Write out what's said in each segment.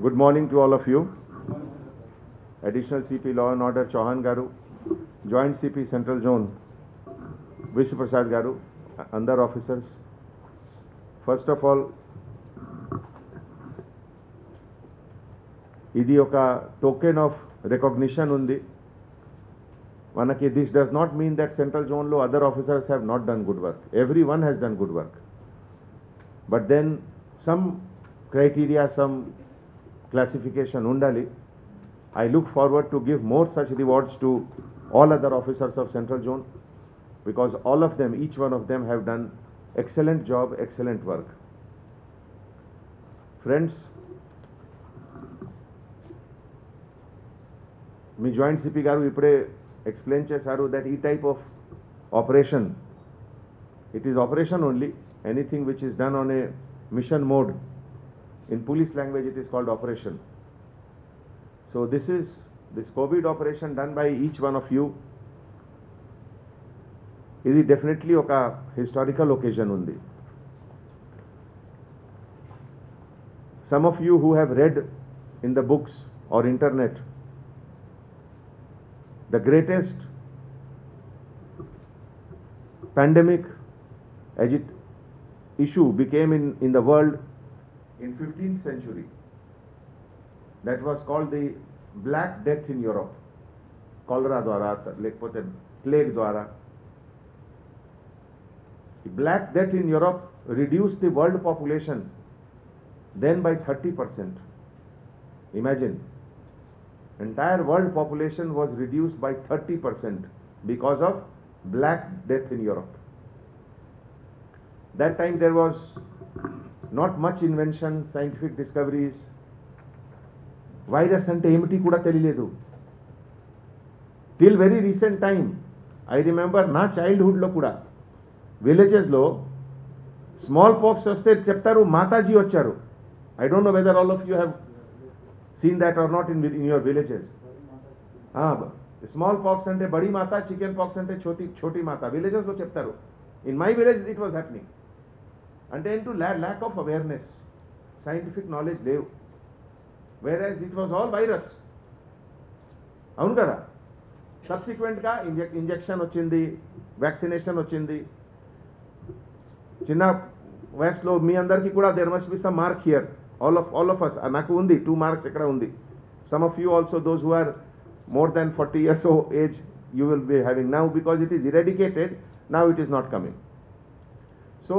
Good morning to all of you. Additional CP Law and Order Chauhan Garu, Joint CP Central Zone Vishnu Prasad Garu, other officers. First of all, ఇది ఒక token of recognition ఉంది. మనకి this does not mean that Central Zone lo other officers have not done good work. Everyone has done good work. But then some criteria, some classification undali. I look forward to give more such rewards to all other officers of Central Zone, because all of them, each one of them have done excellent job, excellent work. Friends, me joint CP గారు ఇప్పుడే explain చేశారు that ఈ type of operation, it is operation only. Anything which is done on a mission mode, in police language it is called operation. So this Covid operation done by each one of you, ఇది definitely ఒక historical occasion ఉంది. Some of you who have read in the books are internet, the greatest pandemic issue became in the world in 15th century. That was called the Black Death in Europe. Cholera dwara lekapothe plague dwara. The Black Death in Europe reduced the world population then by 30%. Imagine. Entire world population was reduced by 30% because of Black Death in Europe. That time there was not much invention, scientific discoveries. Virus ante emiti kuda teliyaledu. Till very recent time, I remember na childhood lo kuda villages lo small pox vaste cheptaru mataji vacharu. I don't know whether all of you have seen that or not in your villages. Small pox ante badi mata, chicken pox ante choti mata, villages lo cheptaru. In my village it was happening. Ante into lack of awareness, scientific knowledge levu, whereas it was all virus. Avunu kada. Subsequent ga injection ochindi, vaccination ochindi. Chinna vayaslo మీ అందరికీ కూడా there must be some mark here. All of us, నాకు ఉంది 2 marks ఎక్కడ ఉంది. Some of you also, those who are more than 40 years of age, you will be having now, because it is eradicated, now it is not coming. So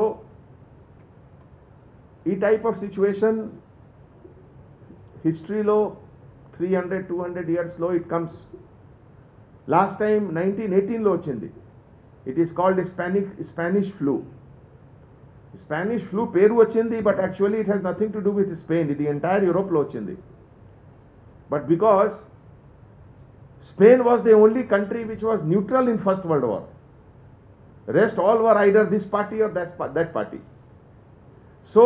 ఈ type of situation history లో 300-200 years లో it comes. Last time 1918 లో వచ్చింది. It is called Spanish flu. Spanish flu పేరు వచ్చింది, but actually it has nothing to do with Spain. ఇది entire Europe లో వచ్చింది. But because Spain was the only country which was neutral in First World War, rest all were either this party or that party. So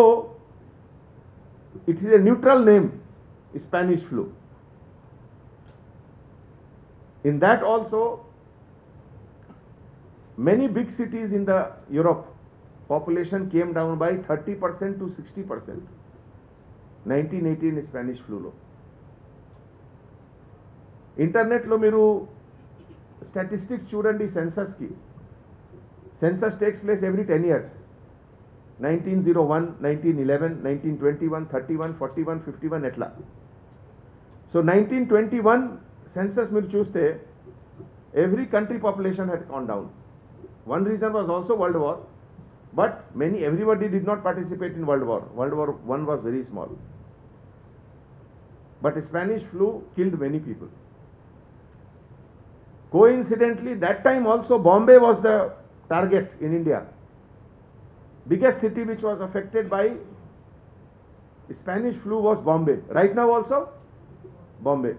it is a neutral name, Spanish flu. In that also, many big cities in the Europe, population came down by 30% to 60%. 1918 Spanish flu lo. Internet lo మీరు statistics చూడండి census కి. Census takes place every 10 years. 1901, 1911, 1921, 31, 41, 51 ఎట్లా. So 1921 census మీరు చూస్తే every country population had gone down. One reason was also World War. But everybody did not participate in World War. World War I was very small. But Spanish flu killed many people. Coincidentally, that time also Bombay was the target in India. Biggest city which was affected by Spanish flu was Bombay. Right now also, Bombay.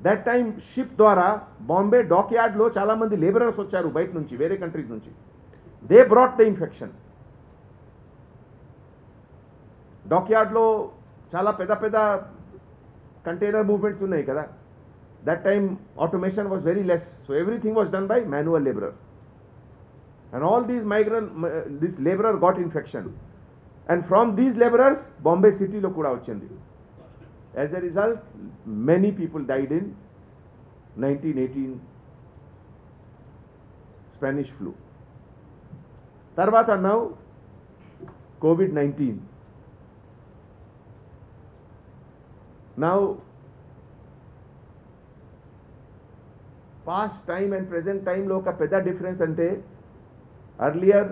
That time ship ద్వారా Bombay dockyard లో చాలా మంది laborers వచ్చారు బయట నుంచి, వేరే countries నుంచి. They brought the infection. Dockyard lo chala peda container movements unnai kada. That time automation was very less, so everything was done by manual laborer. And all these this laborer got infection. and from these laborers Bombay city lo kuda vachindi. As a result, many people died in 1918 Spanish flu. Tarvata now COVID-19. Now past time and present time lo oka pedda difference ante earlier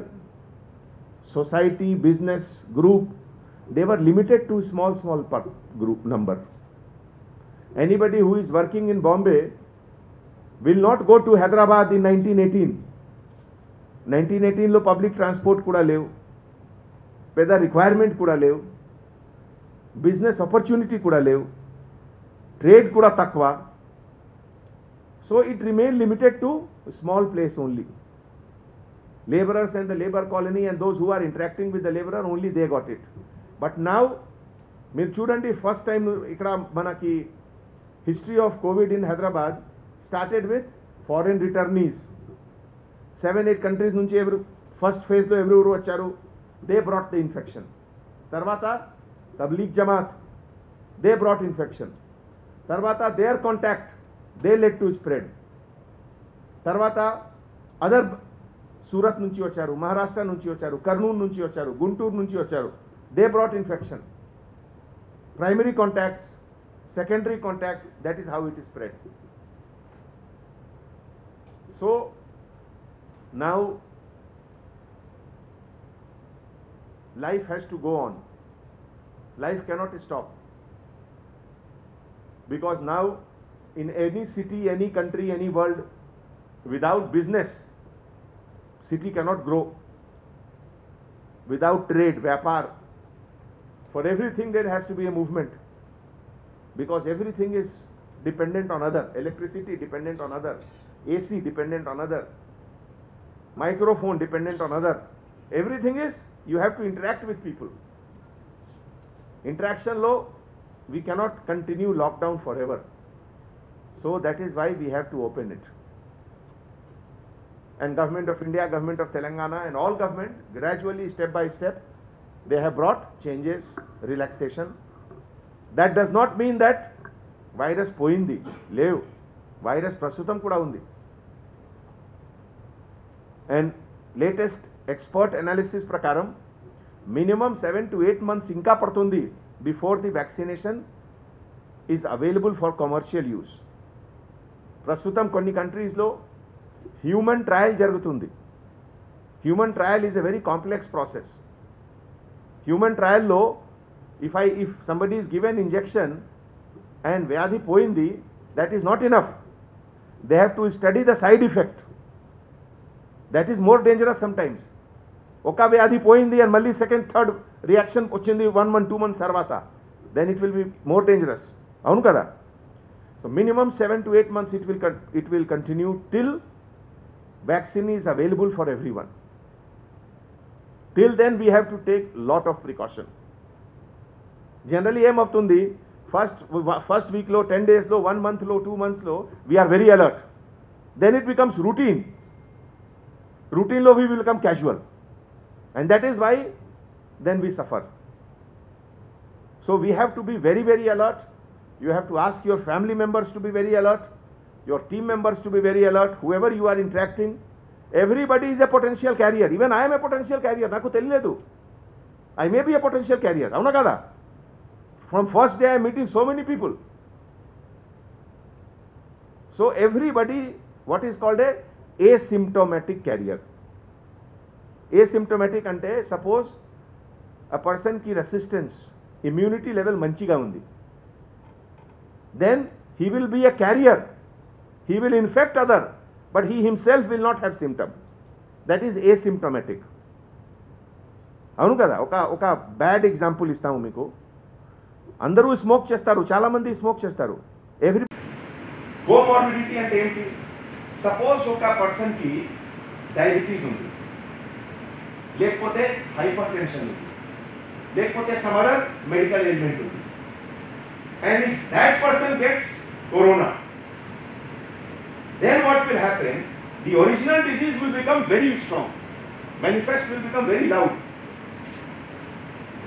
society, business, group, they were limited to small group number. Anybody who is working in Bombay will not go to Hyderabad in 1918. 1918 lo public transport kuda levu, pedda requirement kuda levu, business opportunity kuda levu, trade kuda takwa. So it remained limited to a small place only. Laborers and the labor colony and those who are interacting with the laborer, only they got it. But now మీరు చూడండి, first time ఇక్కడ మనకి history of covid in Hyderabad started with foreign returnees. 7-8 countries నుంచి first ఫేజ్లో ఎవరెవరు వచ్చారు, they brought the infection. తర్వాత Tablighi Jamaat, they brought infection. తర్వాత their contact, they led to spread. తర్వాత అదర్ సూరత్ నుంచి వచ్చారు, మహారాష్ట్ర నుంచి వచ్చారు, కర్నూలు నుంచి వచ్చారు, గుంటూరు నుంచి వచ్చారు, they brought infection. Primary contacts, secondary contacts, that is how it is spread. So now life has to go on. Life cannot stop, because now in any city, any country, any world, without business, city cannot grow. Without trade, vyapar, for everything there has to be a movement, because everything is dependent on other. Electricity dependent on other, AC dependent on other, microphone dependent on other. Everything is, you have to interact with people. Interaction low, we cannot continue lockdown forever. So that is why we have to open it. And Government of India, Government of Telangana and all government gradually, step by step, they have brought changes, relaxation. That does not mean that virus పోయింది, లేవు, virus ప్రస్తుతం కూడా ఉంది. And latest expert analysis ప్రకారం minimum 7 to 8 months ఇంకా పడుతుంది before the vaccination is available for commercial use. ప్రస్తుతం కొన్ని కంట్రీస్లో హ్యూమన్ ట్రయల్ జరుగుతుంది. Human trial is a very complex process. Human ట్రయల్లో if somebody is given injection and వ్యాధి పోయింది, that is not enough. They have to study the side effect. That is more dangerous sometimes. ఒక వ్యాధి పోయింది and మళ్ళీ second third reaction వచ్చింది 1 month 2 months తర్వాత, then it will be more dangerous. అవును కదా? So minimum 7 to 8 months it will continue till vaccine is available for everyone. Till then we have to take lot of precaution. Generally ఏమవుతుంది, first వీక్లో 10 daysలో 1 monthలో 2 monthsలో we are very alert. Then it becomes routine. Routinelo we will become casual, and that is why then we suffer. So we have to be very, very alert. You have to ask your family members to be very alert, your team members to be very alert, whoever you are interacting. Everybody is a potential carrier. Even I am a potential carrier. Naku teliyadu. I may be a potential carrier. Avuna kada? From first day I am meeting so many people. So everybody, what is called a asymptomatic carrier. Asymptomatic ante, suppose a person ki resistance, immunity level manchiga undi, then he will be a carrier. He will infect other, but he himself will not have symptom. That is asymptomatic. అవును కదా? ఒక bad example ఇస్తాము మీకు. అందరూ smoke చేస్తారు, చాలా మంది smoke చేస్తారు. ఎవ్రీ కోమార్బిడిటీ అంటే ఏంటి? సపోజ్ ఒక పర్సన్ కి డయాబెటీస్ ఉంది, లేకపోతే హైపర్ టెన్షన్ ఉంది, లేకపోతే సమ్ అదర్ మెడికల్ ఎలిమెంట్ ఉంది, and if that person gets corona, then what will happen? The original disease will become very strong, manifest will become very loud.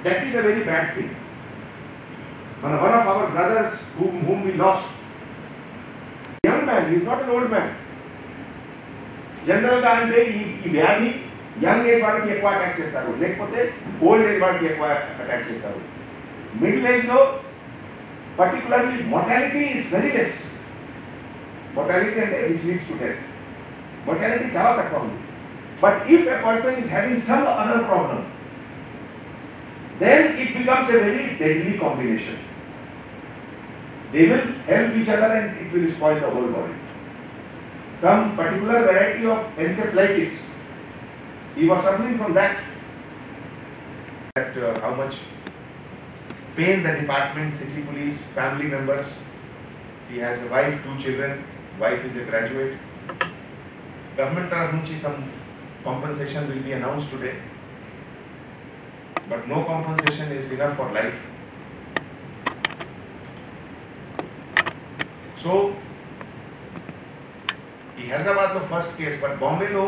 that is a very bad thing. One of our brothers whom we lost, young man, he is not an old man. General గా అంటే ఈ వ్యాధి young age వాళ్ళకి ఎక్కువ attack చేస్తారు, లేకపోతే old age వాళ్ళకి ఎక్కువ అటాక్ చేస్తారు. మిడిల్ ఏజ్ లో particularly mortality is very less. Mortality అంటే which leads to death. Mortality చాలా తక్కువ ఉంది. But if a person is having some other problem, then it becomes a very deadly combination. They will help each other and it will spoil the whole body. Some particular variety of encephalitis, he was suffering from that. How much pain the department, city police, family members. He has a wife, 2 children. Wife is a graduate. Government taraf nunchi some compensation will be announced today, but no compensation is enough for life. So, in Hyderabad the first case, but Bombay lo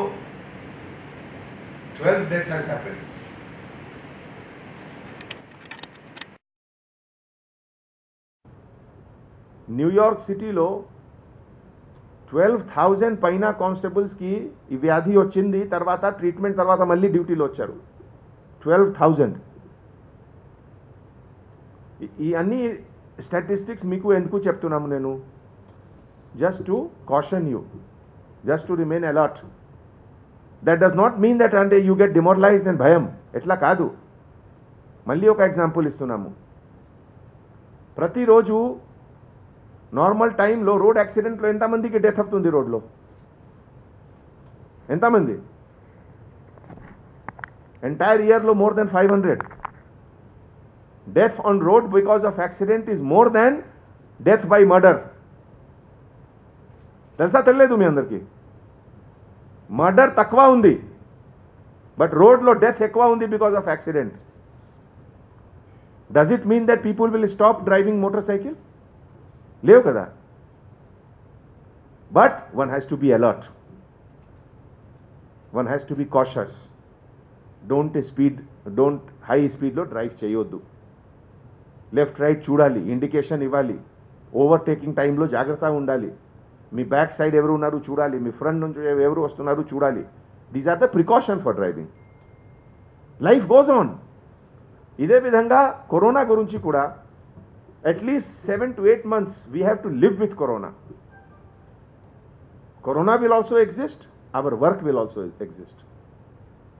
12 death has happened. New York సిటీలో 12,000 పైన కానిస్టేబుల్స్కి ఈ వ్యాధి వచ్చింది. తర్వాత treatment తర్వాత మళ్ళీ డ్యూటీలో వచ్చారు. 12,000. ఈ అన్ని స్టాటిస్టిక్స్ మీకు ఎందుకు చెప్తున్నాము నేను? Just to caution you, just to remain alert. That does not mean that అంటే యూ గెట్ డిమోరలైజ్డ్ అండ్ భయం, ఎట్లా కాదు. మళ్ళీ ఒక ఎగ్జాంపుల్ ఇస్తున్నాము. ప్రతిరోజు నార్మల్ టైంలో రోడ్ యాక్సిడెంట్లో ఎంతమందికి డెత్ అవుతుంది? రోడ్లో ఎంతమంది? ఎంటైర్ ఇయర్లో more than 500. Death on road because of accident is more than death by murder. తెలుసా తెలియదు మీ అందరికీ? మర్డర్ తక్కువ ఉంది, బట్ రోడ్లో డెత్ ఎక్కువ ఉంది because of accident. Does it mean that people will stop driving motor cycle? లేవు కదా. But one has to be alert, one has to be cautious. Don't high స్పీడ్లో డ్రైవ్ చేయొద్దు. లెఫ్ట్ రైట్ చూడాలి, indication ఇవ్వాలి. Overtaking టైంలో జాగ్రత్తగా ఉండాలి. మీ back side ఎవరు ఉన్నారు చూడాలి, మీ ఫ్రంట్ నుంచి ఎవరు వస్తున్నారు చూడాలి. These are the precaution for driving. Life goes on. ఇదే విధంగా కరోనా గురించి కూడా at least 7 to 8 months we have to live with corona. Corona will also exist, our work will also exist.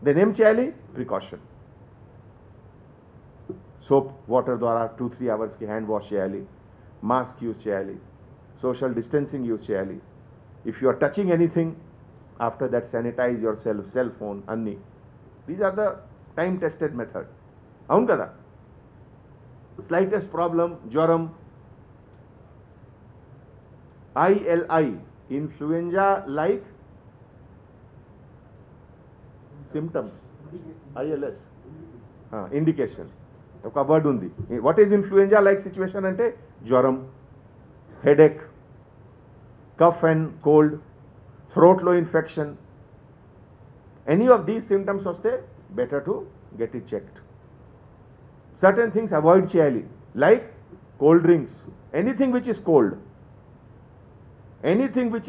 Then em cheyali? Precaution. Soap water ద్వారా 2-3 hours ki hand wash cheyali, mask use cheyali, social distancing use cheyali. If you are touching anything, after that sanitize yourself, cell phone anni. These are the time tested method. Avunu kada? Slightest problem, jwaram, ILI, influenza like symptoms, ILS, indication. ఒక word ఉంది. What is influenza like situation అంటే జ్వరం, headache, cough and cold, థ్రోట్లో infection. Any of these symptoms వస్తే better to get it checked. Certain things avoid cheyali, like cold drinks. Anything which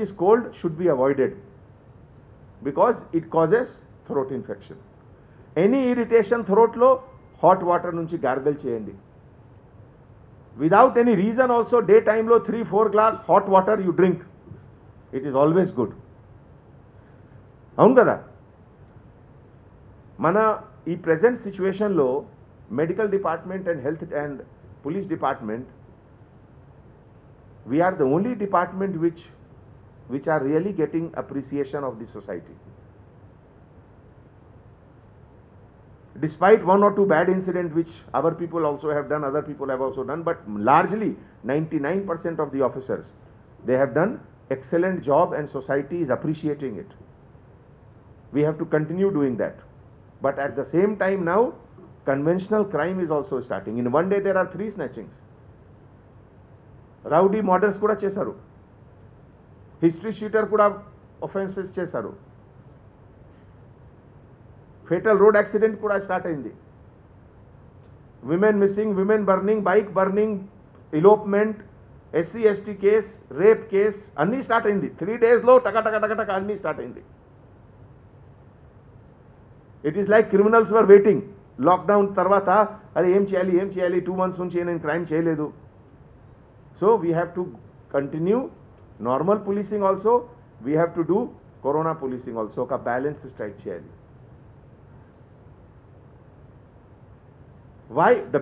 is cold should be avoided because it causes throat infection. Any irritation throat lo hot water nunchi gargle cheyandi. Without any reason also day time lo 3-4 glass hot water you drink. It is always good. Avunu kada? Mana ee present situation lo medical department and health and police department, we are the only department which are really getting appreciation of the society. Despite 1 or 2 bad incidents which our people also have done, other people have also done, but largely 99% of the officers, they have done excellent job and society is appreciating it. We have to continue doing that. But at the same time now, conventional crime is also starting. In one day there are 3 snatchings. Rowdy murders kuda chesaru. History sheeter kuda offenses chesaru. Fatal road accident kuda start ayindi. women missing, women burning, bike burning, elopement, SC ST case, rape case అన్నీ start అయింది. 3 daysలో టక అన్నీ start అయింది. It is like criminals were waiting. Lockdown తర్వాత అరే ఏం చేయాలి 2 months నుంచి నేను క్రైమ్ చేయలేదు. So we have to continue normal policing also, we have to do corona policing also. ఒక బ్యాలెన్స్ స్ట్రైక్ చేయాలి. Why? The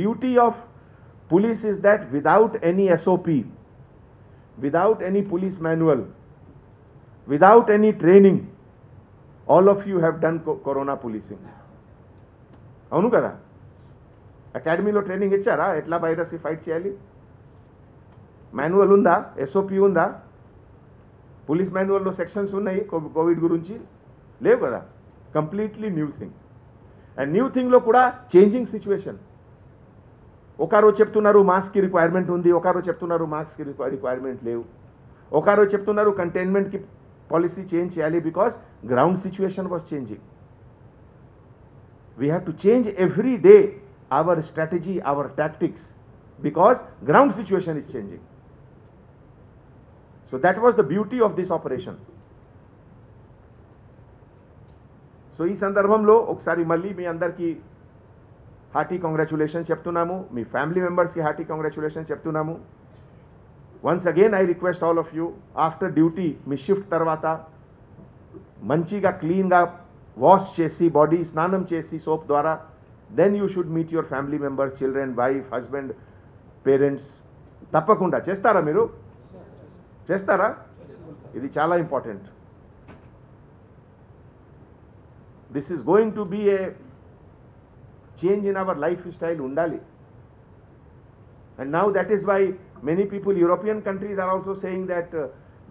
beauty of police is that without any SOP, without any police manual, without any training, all of you have done corona policing. అవును కదా? అకాడమీలో training ఇచ్చారా ఎట్లా virus fight చేయాలి? Manual ఉందా? SOP ఉందా? Police మాన్యువల్లో సెక్షన్స్ ఉన్నాయి కోవిడ్ గురించి? లేవు కదా. Completely new thing. And new థింగ్లో కూడా చేంజింగ్ సిచ్యువేషన్. ఒకరు చెప్తున్నారు మాస్క్కి రిక్వైర్మెంట్ ఉంది, ఒకరు చెప్తున్నారు మాస్క్కి రిక్వైర్మెంట్ లేవు, ఒకరు చెప్తున్నారు కంటైన్మెంట్కి పాలసీ చేంజ్ చేయాలి because ground situation was changing. We have to change every day our strategy, our tactics because ground situation is changing. So that was the beauty of this operation. So ఈ సందర్భంలో ఒకసారి మళ్ళీ మీ అందరికీ hearty congratulation చెప్తున్నాము, మీ family మెంబర్స్కి hearty congratulation చెప్తున్నాము. Once again I request all of you, after duty మీ షిఫ్ట్ తర్వాత మంచిగా క్లీన్గా వాష్ చేసి బాడీ స్నానం చేసి సోప్ ద్వారా then you should meet your family members, children, wife, husband, parents. తప్పకుండా చేస్తారా? మీరు చేస్తారా? ఇది చాలా important. This is going to be a change in our lifestyle undali. And now that is why many people, European countries are also saying that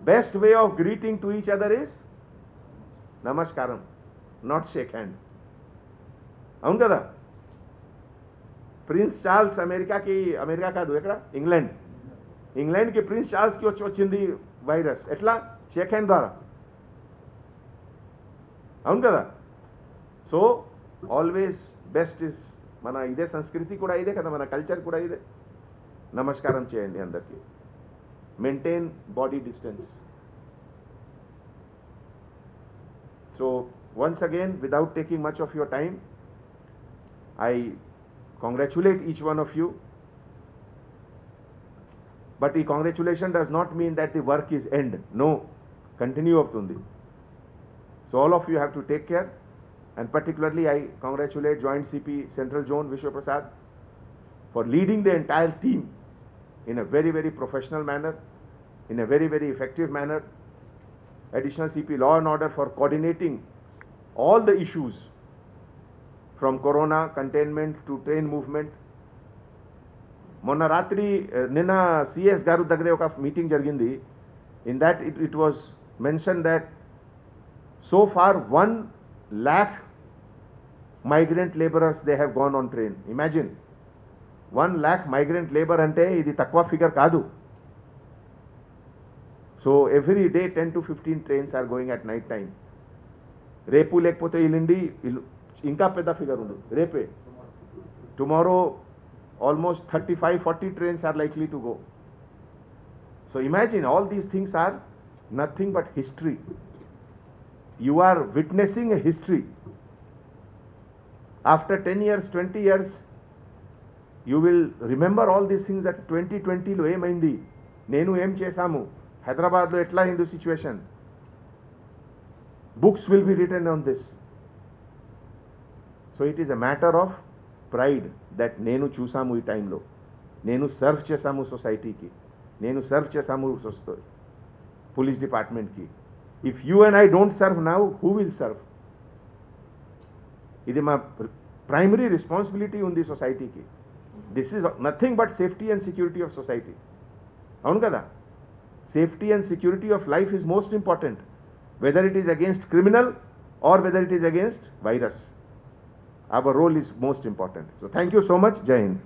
best way of greeting to each other is namaskaram, not shake hand. అవును కదా? Prince Charles America కాదు ఎక్కడ ఇంగ్లాండ్కి prince చార్ల్స్కి వచ్చింది virus. ఎట్లా? Shake hand ద్వారా. అవును కదా? So always best is, మన ఇదే సంస్కృతి కూడా ఇదే కదా, మన కల్చర్ కూడా ఇదే. నమస్కారం చేయండి అందరికీ. Maintain body distance. So once again without taking much of your time, I congratulate each one of you. But the congratulation does not mean that the work is end. No, continue అవుతుంది. So all of you have to take care. And particularly I congratulate Joint CP Central Zone Vishwa Prasad for leading the entire team in a very, very professional manner, in a very, very effective manner. Additional CP Law and Order for coordinating all the issues from corona containment to train movement. మొన్న రాత్రి నిన్న CS గారు దగ్గర ఒక meeting జరిగింది. In that it was mentioned that so far 1 lakh migrant laborers they have gone on train. Imagine 1 lakh migrant labor ante idi takwa figure kaadu. So every day 10 to 15 trains are going at night time. Repu lekpothe ilindi inka pedda figure undu. Repe tomorrow almost 35-40 trains are likely to go. So imagine all these things are nothing but history. You are witnessing a history. After 10 years, 20 years, you will remember all these things that 2020 లో ఏమైంది, నేను ఏం చేశాము, హైదరాబాద్లో ఎట్లా అయింది situation. Books will be written on this. So it is a matter of pride that నేను చూసాము ఈ టైంలో, నేను సర్వ్ చేశాము సొసైటీకి, నేను సర్వ్ చేశాము పోలీస్ డిపార్ట్మెంట్కి. If you and I don't serve now, who will serve? ఇది మా ప్రైమరీ రెస్పాన్సిబిలిటీ ఉంది సొసైటీకి. This is nothing but safety and security of society. అవును కదా? Safety and security of life is most important, whether it is against criminal or whether it is against virus. Our role is most important. So thank you so much. Jai Hind.